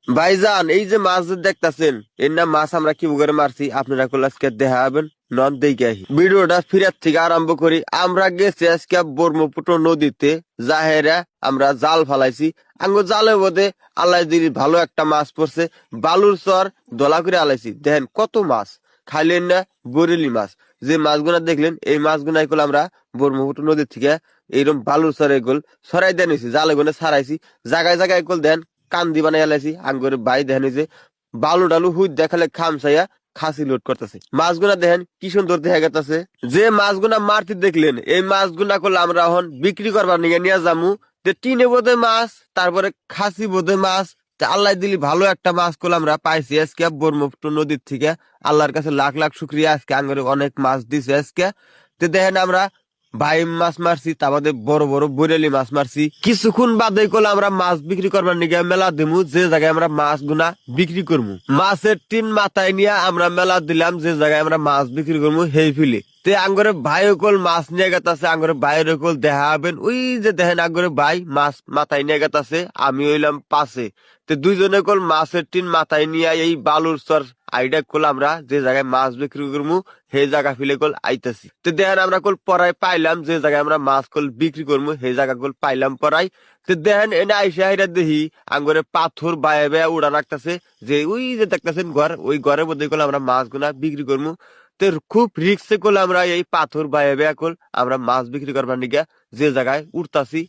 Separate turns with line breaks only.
ভাইজান এই যে মাছ যে দেখতাছেন এর না মাছ আমরা কি করে মারছি আপনারা কল আজকে দেখাবেন নন দেখে ভিডিওটা ফিরার থেকে আরম্ভ করি। আমরা গেছি আজকে ব্রহ্মপুত্র নদীতে জাহেরা আমরা জাল ফালাইছি আঙ্গো জালে বোধে আল্লাহ দিলি ভালো একটা মাছ পড়ছে বালুর চর দলা করে আলাইছি দেখেন কত মাছ খাইলেন না বরেলি মাছ যে মাছগুলা দেখলেন এই মাছগুলা কল আমরা ব্রহ্মপুত্র নদী থেকে এইরকম বালুর চরে গোল সরাই দেন জালে গুনে ছাড়াইছি জায়গায় জায়গায় কল দেন কান্দি বানাই আলাইছি আঙ্গুরে বাই দেখেন যে বালু ডালু হুই দেখালে খামসাইয়া খাসি লোড করতেছে মাছগুনা দেখেন কি সুন্দর দেখা গেছে। যে মাছগুনা মারতে দেখলেন এই মাছগুনা করলে আমরা এখন বিক্রি করবার নিয়ে নিয়ে যামু টিনে বোধে মাছ তারপরে খাসি বোধে মাছ আল্লাহ দিলি ভালো একটা মাছ করলে আমরা পাইছি আজকে ব্রহ্মপুত্র নদীর থেকে আল্লাহর কাছে লাখ লাখ শুক্রিয়া আজকে আঙ্গুরে অনেক মাছ দিছে আজকে দেখেন আমরা ভাই মাছ মারছি তা বাদে বড় বড় বরেলি মাছ মারছি কিছুক্ষণ বাদে করলে আমরা মাছ বিক্রি করবার নিগে মেলা দিমু যে জায়গায় আমরা মাছ গুনা বিক্রি করবো মাছের টিন মাথায় নিয়ে আমরা মেলা দিলাম যে জায়গায় আমরা মাছ বিক্রি করবো সেই ফিলে তে আঙ্গরে ভাই কল মাছ নিয়ে গেতাছে আঙ্গরে ভাইয়ের কল দেখাবেন ওই যে দেখেন আঙ্গরে ভাই মাছ মাথায় নিয়ে গেতাছে আমি হইলাম পাশে দুইজনে কল মাছের টিন মাথায় নিয়ে এই বালুর চর আইডা কল আমরা যে জায়গায় মাছ বিক্রি করবো সেই জায়গা ফিলে কল আইতাছি দেখেন আমরা কল পরাই পাইলাম যে জায়গায় আমরা মাছ কল বিক্রি করবো সেই জায়গা কল পাইলাম পরাই দেখেন এনে আইসা হাইরা দেখি আঙ্গরে পাথর বায়ে বায়ে উড়া রাখতেছে যে ওই যে দেখতেছেন ঘর ওই ঘরের মধ্যে কল আমরা মাছ গুনা বিক্রি করবো খুব রিক্সে কল আমরা এই পাথর বায়ে বায়ে কল আমরা মাছ বিক্রি করবার নিগা যে জায়গায় উঠতাছি